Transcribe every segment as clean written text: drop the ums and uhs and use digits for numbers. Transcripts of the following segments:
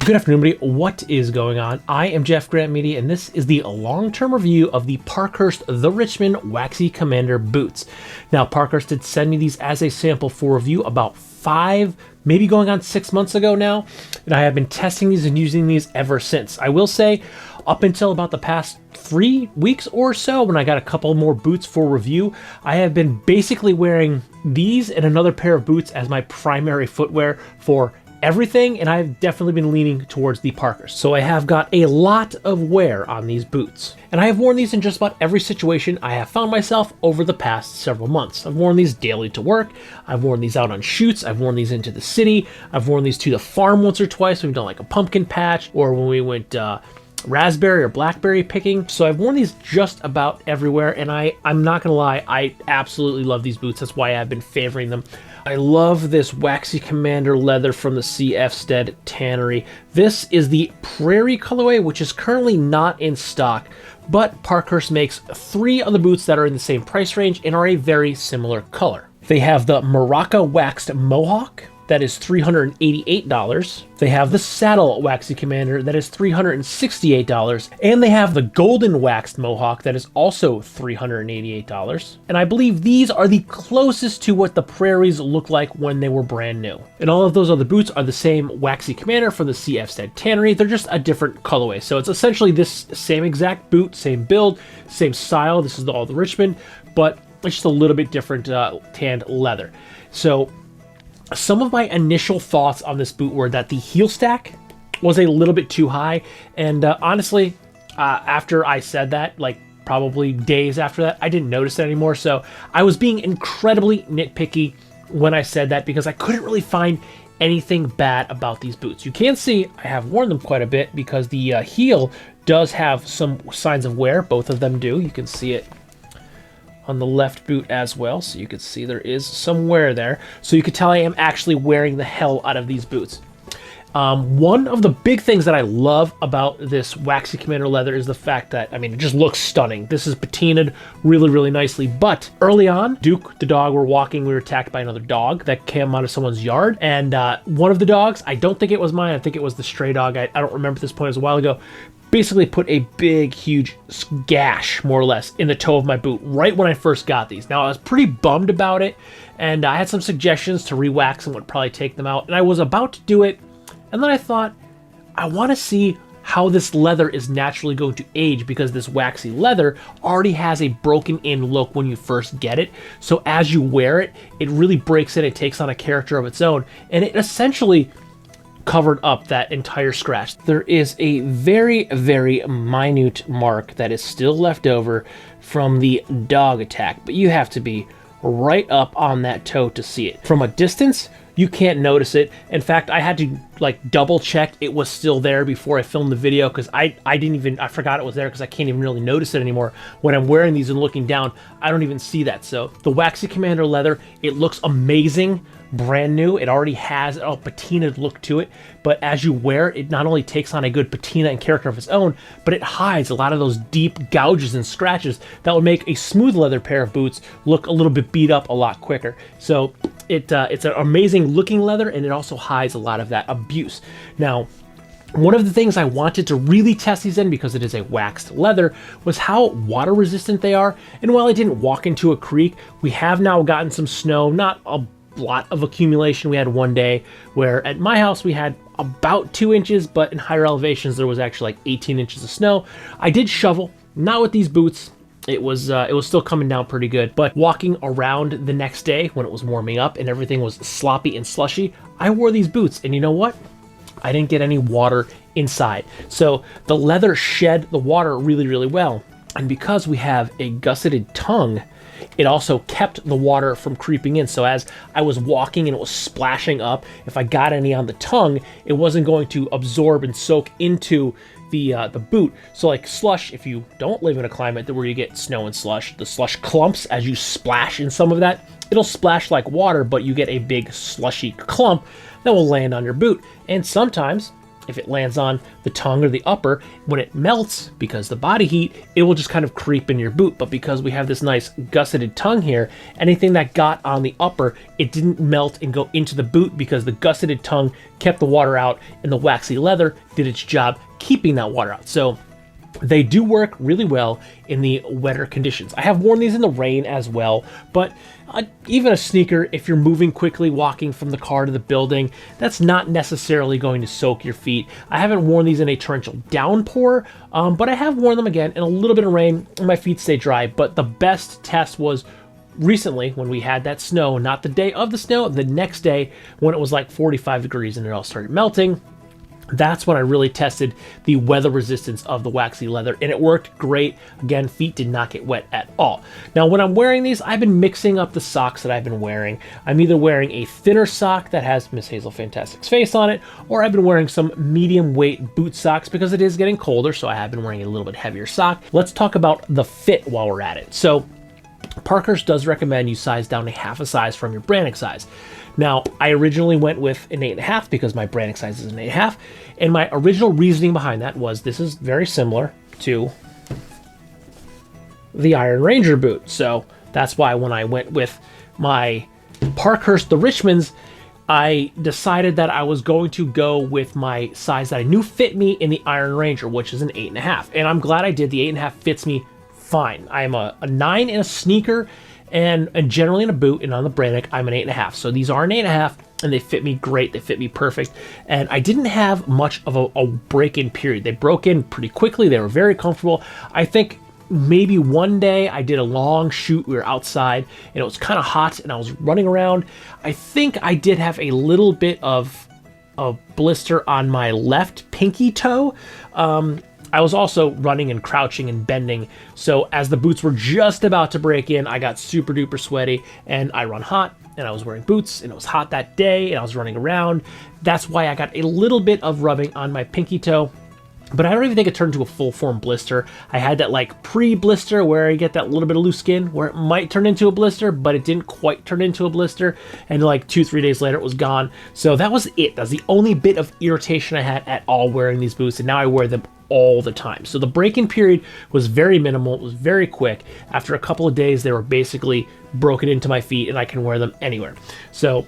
Good afternoon, everybody. What is going on? I am jeffgrantMEDIA, and this is the long-term review of the Parkhurst The Richmond Waxy Commander boots. Now, Parkhurst did send me these as a sample for review about 5, maybe going on 6 months ago now, and I have been testing these and using these ever since. I will say, up until about the past 3 weeks or so, when I got a couple more boots for review, I have been basically wearing these and another pair of boots as my primary footwear for everything, and I've definitely been leaning towards the Parkhurst. So I have got a lot of wear on these boots. And I have worn these in just about every situation I have found myself over the past several months. I've worn these daily to work, I've worn these out on shoots, I've worn these into the city, I've worn these to the farm once or twice. We've done like a pumpkin patch, or when we went raspberry or blackberry picking. So I've worn these just about everywhere, and I'm not gonna lie, I absolutely love these boots. That's why I've been favoring them. I love this Waxy Commander leather from the CF Stead Tannery. This is the Prairie colorway, which is currently not in stock, but Parkhurst makes 3 other boots that are in the same price range and are a very similar color. They have the Maraca Waxed Mohawk, that is $388. They have the Saddle Waxy Commander, that is $368. And they have the Golden Waxed Mohawk, that is also $388. And I believe these are the closest to what the Prairies looked like when they were brand new. And all of those other boots are the same Waxy Commander from the CF Stead Tannery. They're just a different colorway. So it's essentially this same exact boot, same build, same style. This is all the Richmond, but it's just a little bit different tanned leather. So some of my initial thoughts on this boot were that the heel stack was a little bit too high, and honestly, after I said that, like probably days after that, I didn't notice it anymore. So I was being incredibly nitpicky when I said that, because I couldn't really find anything bad about these boots. You can see I have worn them quite a bit because the heel does have some signs of wear. Both of them do. You can see it on the left boot as well, so you can see there is some wear there. So you can tell I am actually wearing the hell out of these boots. One of the big things that I love about this Waxy Commander leather is the fact that, I mean, it just looks stunning. This is patinaed really, really nicely. But early on, Duke, the dog, were walking. We were attacked by another dog that came out of someone's yard. And one of the dogs, I don't think it was mine, I think it was the stray dog. I don't remember at this point, it was a while ago, basically put a big, huge gash, more or less, in the toe of my boot right when I first got these. Now, I was pretty bummed about it, and I had some suggestions to re-wax and would probably take them out, and I was about to do it, and then I thought, I want to see how this leather is naturally going to age, because this waxy leather already has a broken-in look when you first get it. So as you wear it, it really breaks in, it takes on a character of its own, and it essentially covered up that entire scratch. There is a very, very minute mark that is still left over from the dog attack, but you have to be right up on that toe to see it. From a distance, you can't notice it. In fact, I had to like double check it was still there before I filmed the video, because I forgot it was there, because I can't even really notice it anymore. When I'm wearing these and looking down, I don't even see that. So the Waxy Commander leather, it looks amazing, brand new. It already has a patinaed look to it, but as you wear it, it not only takes on a good patina and character of its own, but it hides a lot of those deep gouges and scratches that would make a smooth leather pair of boots look a little bit beat up a lot quicker. So it's an amazing looking leather, and it also hides a lot of that abuse. Now, one of the things I wanted to really test these in, because it is a waxed leather, was how water resistant they are. And while I didn't walk into a creek, we have now gotten some snow, not a lot of accumulation. We had one day where at my house we had about 2 inches, but in higher elevations there was actually like 18 inches of snow. I did shovel, not with these boots. It was still coming down pretty good, but walking around the next day when it was warming up and everything was sloppy and slushy, I wore these boots, and you know what? I didn't get any water inside. So the leather shed the water really, really well. And because we have a gusseted tongue, it also kept the water from creeping in. So as I was walking and it was splashing up, if I got any on the tongue, it wasn't going to absorb and soak into the boot. So like slush, if you don't live in a climate where you get snow and slush, the slush clumps as you splash in some of that. It'll splash like water, but you get a big slushy clump that will land on your boot. And sometimes if it lands on the tongue or the upper, when it melts, because the body heat, it will just kind of creep in your boot. But because we have this nice gusseted tongue here, anything that got on the upper, it didn't melt and go into the boot because the gusseted tongue kept the water out and the waxy leather did its job keeping that water out. So they do work really well in the wetter conditions. I have worn these in the rain as well, but even a sneaker, if you're moving quickly, walking from the car to the building, that's not necessarily going to soak your feet. I haven't worn these in a torrential downpour, but I have worn them again in a little bit of rain and my feet stay dry. But the best test was recently when we had that snow, not the day of the snow, the next day when it was like 45 degrees and it all started melting. That's when I really tested the weather resistance of the waxy leather, and it worked great. Again, feet did not get wet at all. Now, when I'm wearing these, I've been mixing up the socks that I've been wearing. I'm either wearing a thinner sock that has Miss Hazel Fantastic's face on it, or I've been wearing some medium weight boot socks because it is getting colder, so I have been wearing a little bit heavier sock. Let's talk about the fit while we're at it. So Parkhurst does recommend you size down a half a size from your branding size. Now, I originally went with an 8.5 because my branding size is an 8.5, and my original reasoning behind that was this is very similar to the Iron Ranger boot. So that's why when I went with my Parkhurst The Richmonds, I decided that I was going to go with my size that I knew fit me in the Iron Ranger, which is an 8.5. And I'm glad I did. The 8.5 fits me fine. I am a 9 in a sneaker, and generally in a boot, and on the Brannick, I'm an 8.5. So these are an 8.5, and they fit me great. They fit me perfect. And I didn't have much of a break-in period. They broke in pretty quickly. They were very comfortable. I think maybe one day I did a long shoot. We were outside, and it was kind of hot, and I was running around. I think I did have a little bit of a blister on my left pinky toe. I was also running and crouching and bending, so as the boots were just about to break in, I got super duper sweaty, and I run hot, and I was wearing boots, and it was hot that day, and I was running around. That's why I got a little bit of rubbing on my pinky toe, but I don't even think it turned into a full-form blister. I had that like pre-blister where you get that little bit of loose skin where it might turn into a blister, but it didn't quite turn into a blister, and like 2-3 days later it was gone. So that was it. That's the only bit of irritation I had at all wearing these boots, and now I wear them all the time. So the break-in period was very minimal. It was very quick. After a couple of days, they were basically broken into my feet, and I can wear them anywhere. So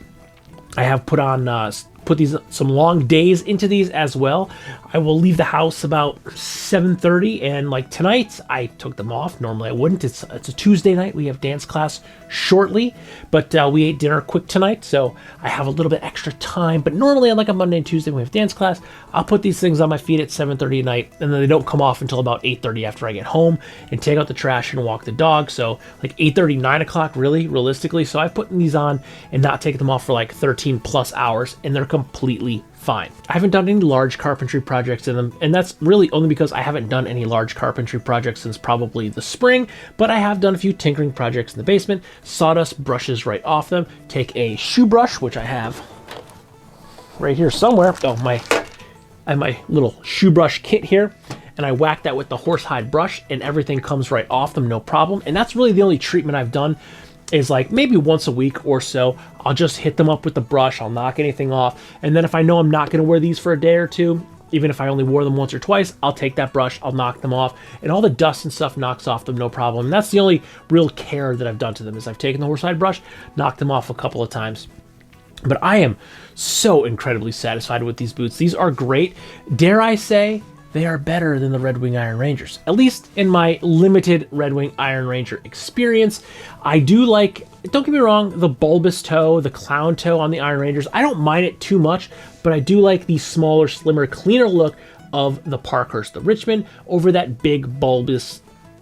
I have put these some long days into these as well. I will leave the house about 7:30, and like tonight I took them off. Normally I wouldn't. It's a Tuesday night. We have dance class shortly, but we ate dinner quick tonight, so I have a little bit extra time. But normally on like a Monday and Tuesday when we have dance class, I'll put these things on my feet at 7:30 at night, and then they don't come off until about 8:30 after I get home and take out the trash and walk the dog. So like 8:30, 9 o'clock really, realistically. So I've put these on and not taken them off for like 13 plus hours, and they're completely fine. I haven't done any large carpentry projects in them, and that's really only because I haven't done any large carpentry projects since probably the spring, but I have done a few tinkering projects in the basement. Sawdust brushes right off them. Take a shoe brush, which I have right here somewhere. Oh, I have my little shoe brush kit here, and I whack that with the horsehide brush, and everything comes right off them, no problem. And that's really the only treatment I've done, is like maybe once a week or so, I'll just hit them up with the brush, I'll knock anything off, and then if I know I'm not going to wear these for a day or two, even if I only wore them once or twice, I'll take that brush, I'll knock them off, and all the dust and stuff knocks off them, no problem. And that's the only real care that I've done to them, is I've taken the horsehide brush, knocked them off a couple of times. But I am so incredibly satisfied with these boots. These are great. Dare I say, they are better than the Red Wing Iron Rangers, at least in my limited Red Wing Iron Ranger experience. I do like, don't get me wrong, the bulbous toe, the clown toe on the Iron Rangers. I don't mind it too much, but I do like the smaller, slimmer, cleaner look of the Parkhurst The Richmond over that big, bulbous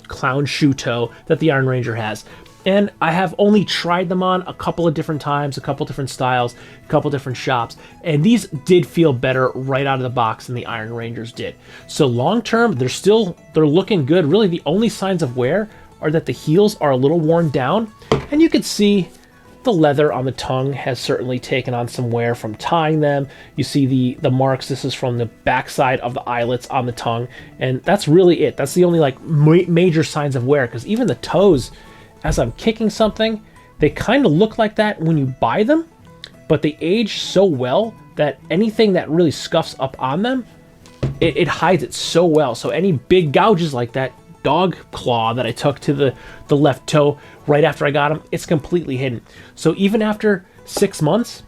clown shoe toe that the Iron Ranger has. And I have only tried them on a couple of different times, a couple different styles, a couple different shops, and these did feel better right out of the box than the Iron Rangers did. So long term, they're looking good. Really, the only signs of wear are that the heels are a little worn down, and you can see the leather on the tongue has certainly taken on some wear from tying them. You see the marks. This is from the backside of the eyelets on the tongue, and that's really it. That's the only like major signs of wear, because even the toes, as I'm kicking something, they kind of look like that when you buy them, but they age so well that anything that really scuffs up on them, it hides it so well. So any big gouges like that dog claw that I took to the left toe right after I got them, it's completely hidden. So even after 6 months,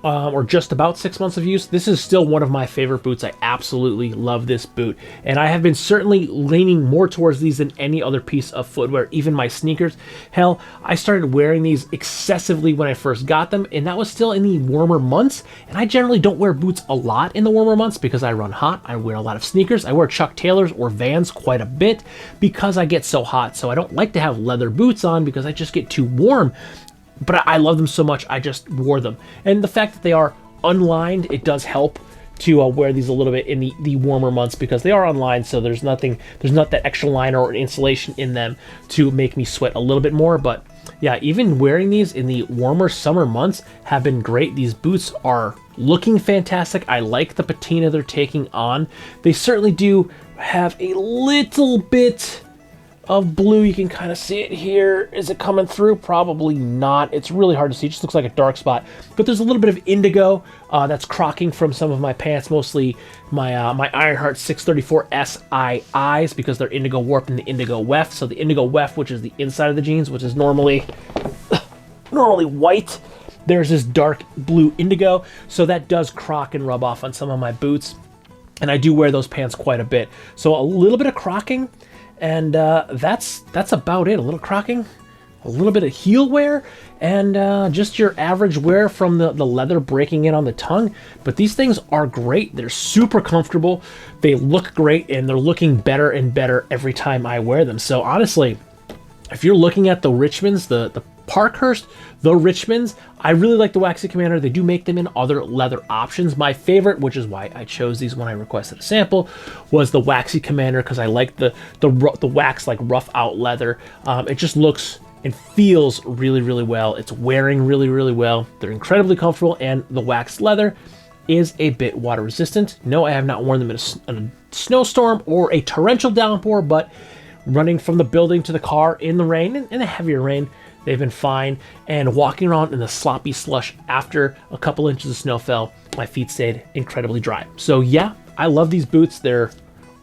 or just about 6 months of use, this is still one of my favorite boots. I absolutely love this boot, and I have been certainly leaning more towards these than any other piece of footwear, even my sneakers. Hell, I started wearing these excessively when I first got them, and that was still in the warmer months, and I generally don't wear boots a lot in the warmer months because I run hot. I wear a lot of sneakers. I wear Chuck Taylors or Vans quite a bit because I get so hot, so I don't like to have leather boots on because I just get too warm. But I love them so much, I just wore them. And the fact that they are unlined, it does help to wear these a little bit in the warmer months because they are unlined, so there's not that extra liner or insulation in them to make me sweat a little bit more. But yeah, even wearing these in the warmer summer months have been great. These boots are looking fantastic. I like the patina they're taking on. They certainly do have a little bit of blue. You can kind of see it here. Is it coming through? Probably not. It's really hard to see. It just looks like a dark spot. But there's a little bit of indigo that's crocking from some of my pants, mostly my my Ironheart 634 SIIs because they're indigo warped and the indigo weft. So the indigo weft, which is the inside of the jeans, which is normally white, there's this dark blue indigo. So that does crock and rub off on some of my boots. And I do wear those pants quite a bit. So a little bit of crocking, and that's about it. A little crocking, a little bit of heel wear, and just your average wear from the leather breaking in on the tongue. But these things are great. They're super comfortable. They look great, and they're looking better and better every time I wear them. So honestly, if you're looking at the Richmonds, the Parkhurst The Richmonds, I really like the Waxy Commander. They do make them in other leather options. My favorite, which is why I chose these when I requested a sample, was the Waxy Commander because I like the wax, like rough out leather. It just looks and feels really, really well. It's wearing really, really well. They're incredibly comfortable, and the waxed leather is a bit water resistant. No, I have not worn them in a snowstorm or a torrential downpour, but running from the building to the car in the rain, in the heavier rain, they've been fine. And walking around in the sloppy slush after a couple inches of snow fell, my feet stayed incredibly dry. So yeah, I love these boots. They're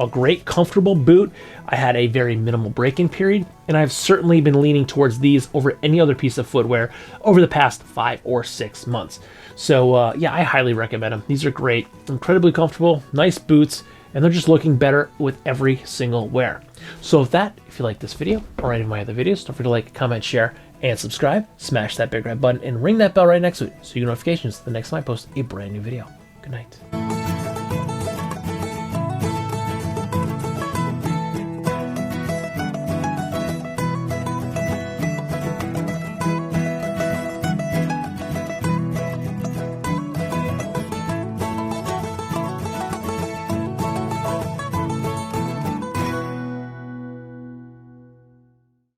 a great, comfortable boot. I had a very minimal break-in period, and I've certainly been leaning towards these over any other piece of footwear over the past 5 or 6 months. So yeah, I highly recommend them. These are great, incredibly comfortable, nice boots, and they're just looking better with every single wear. So with that, if you like this video or any of my other videos, don't forget to like, comment, share, and subscribe. Smash that big red button and ring that bell right next to it so you get notifications the next time I post a brand new video. Good night.